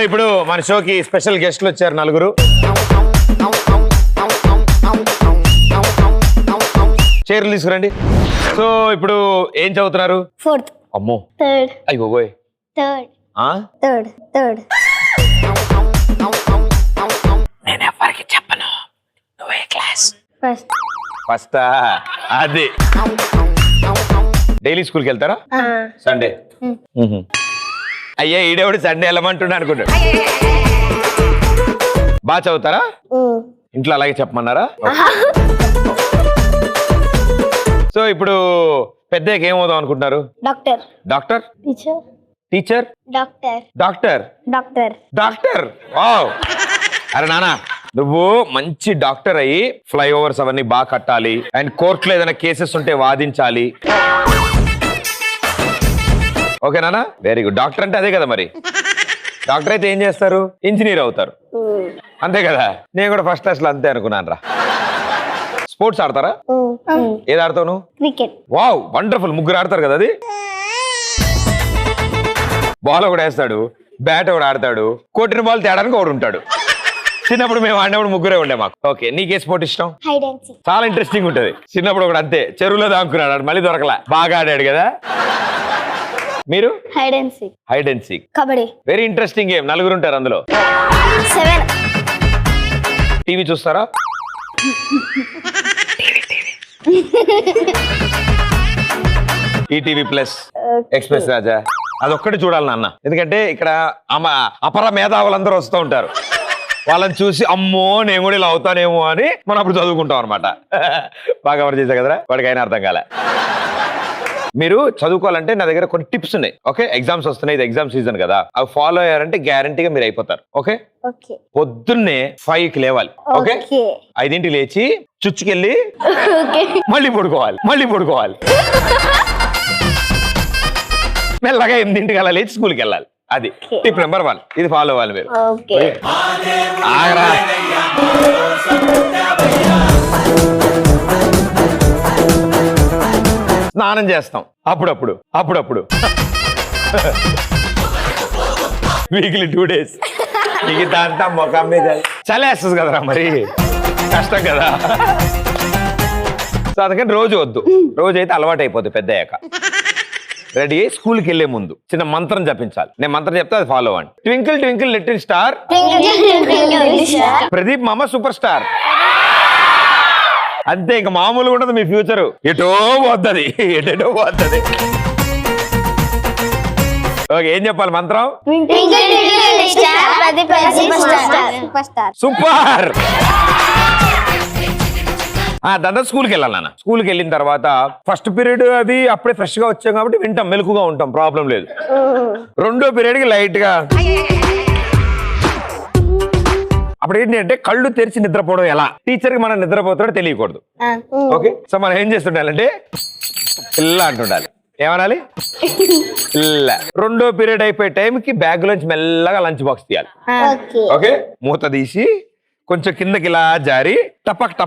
ఇప్పుడు మన షోకి స్పెషల్ గెస్ట్లు వచ్చారు నలుగురు. చైర్లు తీసుకురండి. సో ఇప్పుడు ఏం చదువుతున్నారు? ఫోర్త్. అమ్మో, థర్డ్. అయ్యో పోయ్. థర్డ్. థర్డ్. థర్డ్. నేను ఎవరికి చెప్పను. నువ్వే క్లాస్ ఫస్ట్. ఫస్టా? అది డైలీ స్కూల్కి వెళ్తారా? సండే. అయ్యా ఈడేవాడు సండే వెళ్ళమంటుండే అనుకుంటాడు. బాగా చదువుతారా? ఇంట్లో అలాగే చెప్పమన్నారా? సో ఇప్పుడు పెద్దకి ఏమవుదాం అనుకుంటున్నారు? Doctor. Doctor? Teacher. Teacher? Doctor. Doctor? Doctor. Doctor. Wow. అరే నానా, నువ్వు మంచి డాక్టర్ అయ్యి ఫ్లైఓవర్స్ అవన్నీ బాగా కట్టాలి, అండ్ కోర్టులో ఏదైనా కేసెస్ ఉంటే వాదించాలి. ఓకే నానా, వెరీ గుడ్. డాక్టర్ అంటే అదే కదా మరి. డాక్టర్ అయితే ఏం చేస్తారు? ఇంజనీర్ అవుతారు, అంతే కదా. నేను కూడా ఫస్ట్ క్లాస్ లో అంతే అనుకున్నాను రా. స్పోర్ట్స్ ఆడతారా? ఏది ఆడతావు నువ్వు? క్రికెట్. Wow, wonderful. ముగ్గురు ఆడతారు కదా. అది బాల్ ఒకడు వేస్తాడు, బ్యాట్ ఒకడు ఆడతాడు, కొట్టిన బాల్ తేడానికి ఒకడు ఉంటాడు. చిన్నప్పుడు మేము ఆడినప్పుడు ముగ్గురే ఉండే మాకు. ఓకే, నీకే స్పోర్ట్ ఇష్టం? Hide and seek. చాలా ఇంట్రెస్టింగ్ ఉంటది. చిన్నప్పుడు ఒకడు అంతే చెరువులో దాక్కున్నాడు, మళ్ళీ దొరకలా. బాగా ఆడాడు కదా. మీరు? Hide and seek. Hide and seek. Kabaddi. Very interesting game. నలుగురు ఉంటారు అందులో. 7. టీవీ చూస్తారా? ఈటీవీ ప్లస్, ఎక్స్ప్రెస్ రాజా, అదొక్కటి చూడాలి నాన్న. ఎందుకంటే ఇక్కడ అపర మేధావులందరూ వస్తూ ఉంటారు. వాళ్ళని చూసి అమ్మో నేను కూడా ఇలా అవుతానేమో అని మనం అప్పుడు చదువుకుంటాం అనమాట. బాగా కవర్ చేశా కదరా, వాడికైనా అర్థం కాలే. మీరు చదువుకోవాలంటే నా దగ్గర కొన్ని టిప్స్ ఉన్నాయి. ఓకే, ఎగ్జామ్స్ వస్తున్నాయి, ఇది ఎగ్జామ్ సీజన్ కదా. అవి ఫాలో అయ్యారంటే గ్యారంటీగా మీరు అయిపోతారు. ఓకే, పొద్దున్నే 5కి లేవాలి. ఓకే, 5ంటికి లేచి చుచ్చుకెళ్ళి మళ్ళీ పడుకోవాలి. మెల్లగా 8ంటికి అలా లేచి స్కూల్కి వెళ్ళాలి. అది టిప్ నెంబర్ 1. ఇది ఫాలో అవ్వాలి మీరు. ఆగరా. స్నానం చేస్తాం అప్పుడప్పుడు. Weekly 2 days. మిగతా అంతా మొఖం మీద చలేస్తుంది కదరా, మరి కష్టం కదా. సో అందుకని రోజు వద్దు. రోజు అయితే అలవాటు అయిపోతుంది పెద్ద అయ్యాక. రెడీ అయ్యి స్కూల్కి వెళ్లే ముందు చిన్న మంత్రం జపించాలి. నేను మంత్రం చెప్తే అది ఫాలో అవ్వండి. Twinkle twinkle little star, Pradeep మామ సూపర్ స్టార్. అంతే, ఇంకా మామూలుగా ఉండదు మీ ఫ్యూచర్. ఎటో పోతుంది. ఓకే, ఏం చెప్పాలి మంత్రం? సూపర్. దాంతో స్కూల్కి వెళ్ళాలి నాన్న. స్కూల్కి వెళ్ళిన తర్వాత ఫస్ట్ పీరియడ్ అది అప్పుడే ఫ్రెష్ గా వచ్చాం కాబట్టి వింటాం, మెలకుగా ఉంటాం, ప్రాబ్లం లేదు. రెండో పీరియడ్ కి లైట్ గా అప్పుడు ఏంటి అంటే కళ్ళు తెరిచి నిద్రపోవడం ఎలా. టీచర్ కి మనం నిద్రపోతాడో తెలియకూడదు. ఓకే, సో మనం ఏం చేస్తుండాలంటే ఇలా అంటుండాలి. ఏమనాలి? ఇలా. రెండో పీరియడ్ అయిపోయే టైంకి బ్యాగ్ లోంచి మెల్లగా లంచ్ బాక్స్ తీయాలి. ఓకే, మూత తీసి కొంచెం కిందకి ఇలా జారి టపక్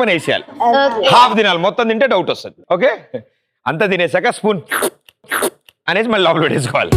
అని వేసేయాలి. హాఫ్ తినాలి, మొత్తం తింటే డౌట్ వస్తుంది. ఓకే, అంతా తినేసాక స్పూన్ అనేసి మళ్ళీ లోపల పెట్టేసుకోవాలి.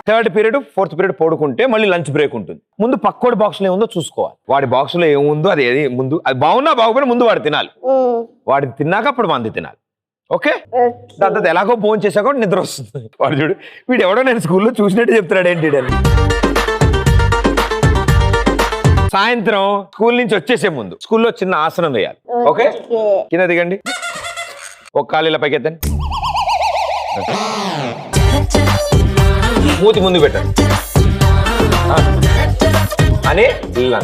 థర్డ్ పీరియడ్, ఫోర్త్ పీరియడ్ పడుకుంటే మళ్ళీ లంచ్ బ్రేక్ ఉంటుంది. ముందు పక్కోడి బాక్స్ లో ఏముందో చూసుకోవాలి. వాడి బాక్స్ లో ఏముందో అది ముందు, అది బాగున్నా బాగుపోయినా ముందు వాడు తినాలి. వాడిని తిన్నాక అప్పుడు మంది తినాలి. ఓకే, దాని తర్వాత ఎలాగో ఫోన్ చేసాక నిద్ర వస్తుంది. వాడు చూడు, వీడు ఎవడో నేను స్కూల్లో చూసినట్టు చెప్తున్నాడు ఏంటి అని. సాయంత్రం స్కూల్ నుంచి వచ్చేసే ముందు స్కూల్లో చిన్న ఆసనం వేయాలి. ఓకే, కింద దిగండి, ఒక కాలు ఇలా పైకి ఎత్తండి, మూతి ముందు పెట్టండి అని ఇలా.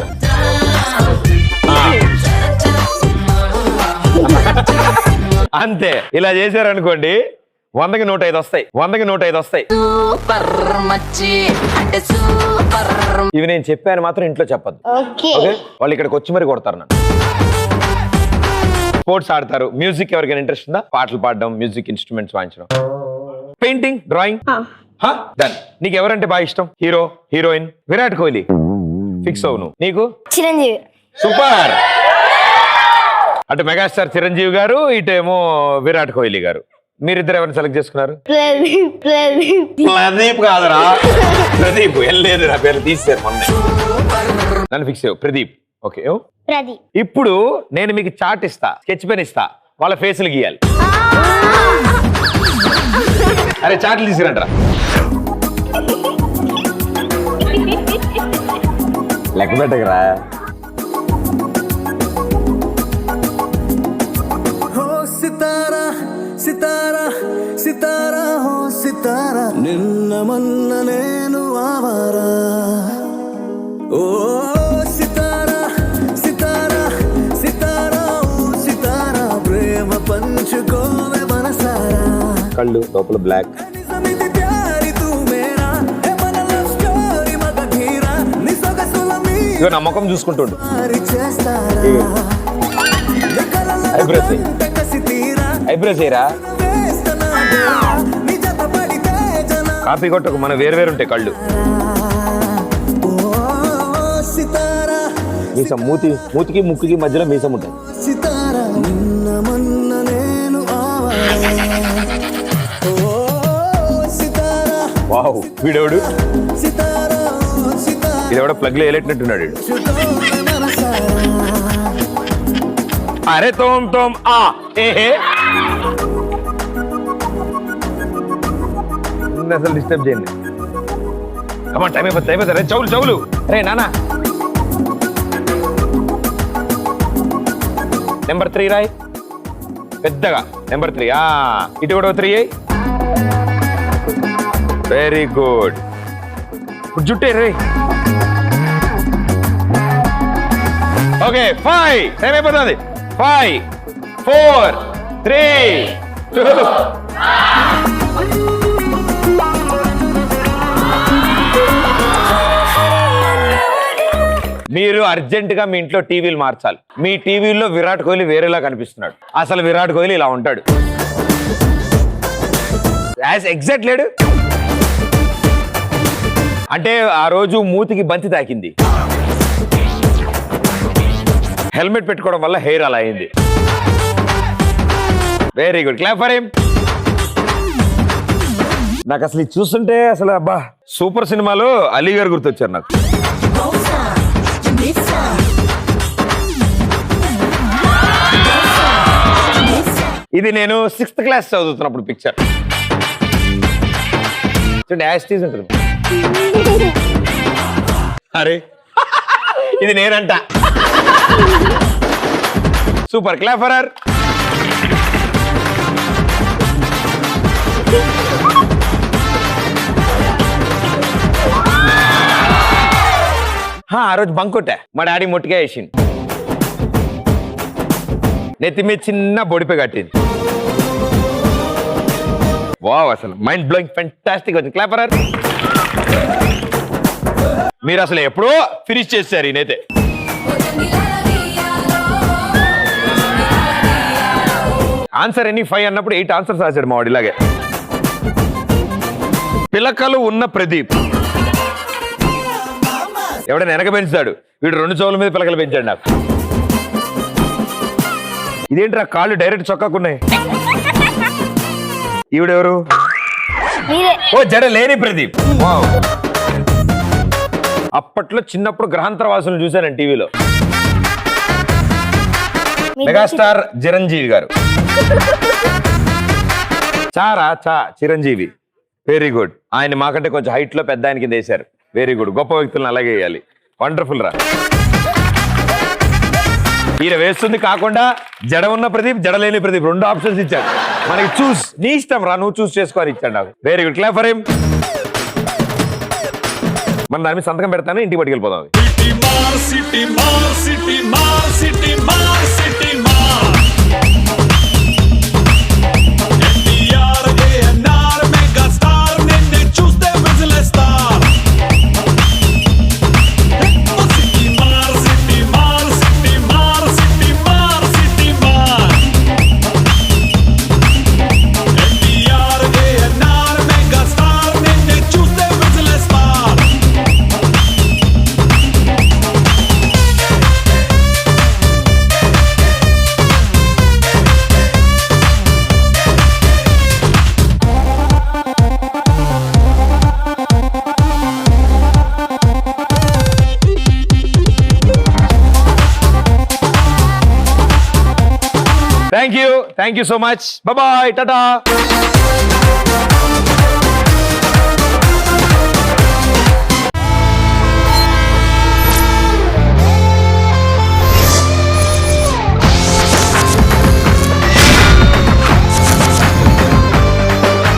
అంతే, ఇలా చేశారనుకోండి 100కి 105 వస్తాయి. 100కి 105 వస్తాయి. ఇవి నేను చెప్పాను మాత్రం ఇంట్లో చెప్పద్దు. ఓకే, వాళ్ళు ఇక్కడికి వచ్చి మరి కొడతారు నన్ను. స్పోర్ట్స్ ఆడతారు. మ్యూజిక్ ఎవరికైనా ఇంట్రెస్ట్ ఉందా? పాటలు పాడడం, మ్యూజిక్ ఇన్స్ట్రుమెంట్స్ వాయించడం, పెయింటింగ్, డ్రాయింగ్. డన్. నీకు ఎవరంటే బాగా ఇష్టం? Hero, heroine? Virat Kohli fix అవు నువ్వు. నీకు? చిరంజీవి. సూపర్. అటు మెగాస్టార్ చిరంజీవి గారు, ఇటేమో విరాట్ కోహ్లీ గారు. మీరిద్దరు ఎవరిని సెలెక్ట్ చేసుకున్నారు? ప్రదీప్ ప్రదీప్ కాదురా, ప్రదీప్ వెళ్ళలేదు, నా పేరు తీసారు మొన్న. నన్ను ఫిక్స్ అయ్యవు ప్రదీప్. ఓకే, ప్రదీప్. ఇప్పుడు నేను మీకు చార్ట్ ఇస్తా, స్కెచ్ పెన్ ఇస్తా, వాళ్ళ ఫేసులు గీయాలి. అరే చార్ట్లు తీసుకురండి రా. లెక్క పెట్టకరా. సితారా సితారా సితారా హో సితారా, నిన్న మొన్న నేను ఆవారా. ఓ సితారా సితారా సితారా ఓ సితారా, ప్రేమ పంచుకోవే మనసారా. కళ్ళు లోపల బ్లాక్. నిజమిది ప్యారి తూ మేరా, ఏ మన లవ్ స్టోరీ మగధీరా, నీ సొగసుల ఇగో నా ముఖం చూసుకుంటుండు. మీరి చేస్తారా. ఐబ్రోస్ ఐబ్రోస్ ఏరా. కాపీ కొట్టకు, మన వేరు వేరు ఉంటాయి కళ్ళు. మీసం మూతికి ముక్కుకి మధ్యలో మీసం ఉంటుంది. వావ్, వీడెవడు? ఇదెవడో ప్లగ్ లో వేలేట్టినట్టున్నాడు. అరే తోమ్ తోమ్ ఆ ఏ అసలు డిస్టర్బ్ చేయండి. అమ్మా టైం అయిపోతుంది. రే చౌలు రే నానా. నెంబర్ 3 రాయ్ పెద్దగా. నెంబర్ 3 ఇటు కూడా 3 అయ్యి. Very good. ఇప్పుడు జుట్టే రే. ఓకే 5 టైం అయిపోతుంది. 5 4 3 2. మీరు అర్జెంట్ గా మీ ఇంట్లో టీవీలు మార్చాలి. మీ టీవీలో విరాట్ కోహ్లీ వేరేలా కనిపిస్తున్నాడు. అసలు విరాట్ కోహ్లీ ఇలా ఉంటాడు. ఎగ్జాక్ట్ లేడు అంటే ఆ రోజు మూతికి బంతి తాకింది. హెల్మెట్ పెట్టుకోవడం వల్ల హెయిర్ అలా అయింది. Very good, clap for him. నాకు అసలు ఇది చూస్తుంటే అసలు అబ్బా సూపర్ సినిమాలో అలీ గారు గుర్తొచ్చారు నాకు. ఇది నేను 6th క్లాస్ చదువుతున్నప్పుడు పిక్చర్ చూడండి. యాస్టీస్ ఉంటుంది. అరే ఇది నేనంట. Super, clap for her. ఆ రోజు బంక్ కొట్టా, మా డాడీ మొట్టిగా వేసింది. నెత్తి మీద చిన్న బొడిపే కట్టింది. వావ్, అసలు మైండ్ బ్లోయింగ్, ఫెంటాస్టిక్ వచ్చింది. Clap for her. మీరు అసలు ఎప్పుడో ఫినిష్ చేశారు ఈయనైతే. ఆన్సర్ ఎన్ని 5 అన్నప్పుడు 8 ఆన్సర్స్ రాశాడు మా వాడు ఇలాగే. పిలకలు ఉన్న ప్రదీప్ ఎవడైనా వెనక పెంచుతాడు, వీడు 2 చెవుల మీద పిలకలు పెంచాడు నాకు. ఇదేంట్రా కాళ్ళు డైరెక్ట్ చొక్కాకున్నాయి. ఈవిడెవరు? ఓ జడ లేని ప్రదీప్. అప్పట్లో చిన్నప్పుడు గ్రహాంతర వాసులు చూశాను టీవీలో. మెగాస్టార్ చిరంజీవి గారు. Chiranjeevi very good. ఆయన మాకంటే కొంచెం హైట్ లో పెద్ద ఆయన కింద వేశారు. వెరీ గుడ్, గొప్ప వ్యక్తులను అలాగే వేయాలి. వండర్ఫుల్ రా. ఈయన వేస్తుంది కాకుండా జడ ఉన్న ప్రదీప్, జడలేని ప్రదీప్ 2 ఆప్షన్స్ ఇచ్చాడు మనకి. చూస్, నీ ఇష్టం రా, నువ్వు చూస్ చేసుకోని ఇచ్చాడు నాకు. Very good, clap for him. మన దాని మీద సంతకం పెడతాను, ఇంటికి పట్టుకెళ్ళిపోదాం. Thank you so much. Bye Tata.